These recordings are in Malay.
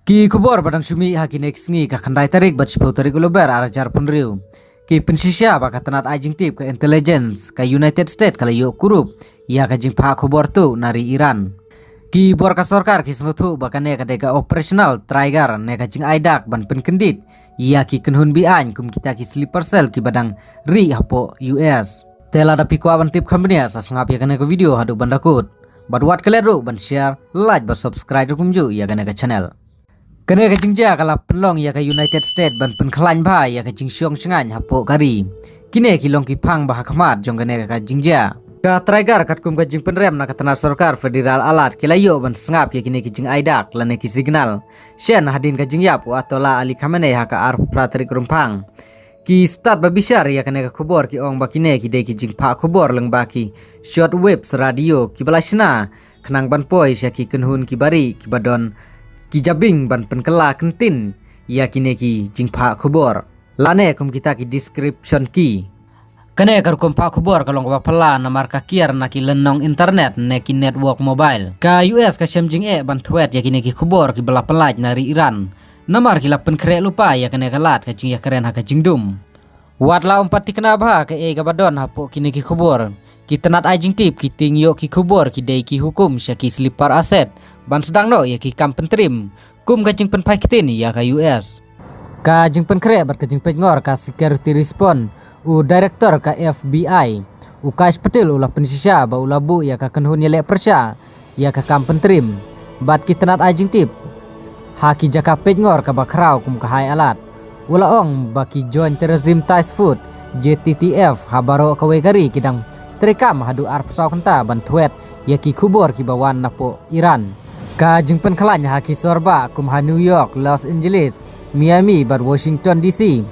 Ki kubor badang sumi haki next ngi ka khandai tarik bat sipau tarik ulober arajar punriu. Ki pensisya baka tanat ajing tip ke intelligence ka United States kala yok kurup ia ka jing pha kubor tu nari Iran. Ki bor ka sarkar ki sengutu baka ne ka dega operational traigar ne ka jing aidak ban penkendit ia ki kenhun bi an kum kita ki sleeper cell ki badang ri hapo US. Tela da piko ban tip company sa sangap ya kana ko video hadu bandakut. But what kaleru ban share, like, ban subscribe kumju ya kana ka channel. Kene ka jingja kala penlong ya ka United States ban penkhalan ba ya ka jing syong sengan hapo kari. Kine kilong ki phang bah khamat jong kene ka jingja. Ka traigar kat kum ka jing penrem na katana sarkar federal alat kilayo ban sengap ya kine ki jing aidak lane ki signal. Shen hadin ka jing yap atola Ali Khamenei ha ka arf pratrik rumpang. Ki start babishar ya kene ka khobor ki ong bakine ki de ki jing pha khobor leng ba ki short waves radio ki balasna khnang ban poi sya ki kenhun ki bari ki badon ki jabing ban penkela kentin ya kine ki jing pha khobor lane kum kita ki description ki kane kar kum pha khobor kalong ba phala namar ka kiar na ki lenong internet ne ki network mobile ka US ka semjing ban thwet ya kine ki khobor ki bala pelaj nari Iran namar ki lapen kre lupa ya kane kalat ka jing ya keren ha ka jing dum wat la umpat tikna ba ka e ga badon hapo kine ki khobor ki tenat ajing tip ki ting yo ki khobor ki dei ki hukum sya ki sleeper asset ban sedang no ya ki kam pentrim kum ka jing pen pai kitin ya ka US ka jing pen kre bat ka jing pen ngor ka security response u director ka FBI u Kais Patil ulah pensisya ba ulabu ya ka kenhun ya le persya ya ka kam pentrim bat ki tenat ajing tip ha ki jaka pej ngor ka bakrau kum ka hai alat ula ong ba ki joint terrorism task force JTTF habaro ka wegari kidang terekam hadu ar pesau kenta bantuet ya ki kubor ki bawan napo Iran ka jingpen khalanya haki sorba kum ha New York, Los Angeles, Miami bar Washington DC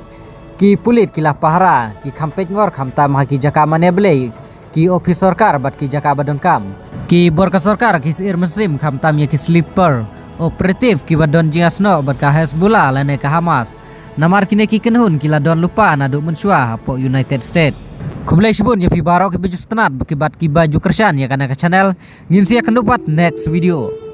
ki pulit ki lah pahara ki kampet ngor kamtam haki jaka maneble ki ofis sarkar bat ki jaka badon kam ki bor ka sarkar ki sir mesim kamtam ya ki sleeper operatif ki badon jiasno bat ka Hezbollah lane ka Hamas namar kine ki kenhun ki la don lupa nadu mensua po United States Kumlay sibun ya pi barok ki baju setenat baki bat ki baju kersan ya kana ka channel ngin sia kenupat next video.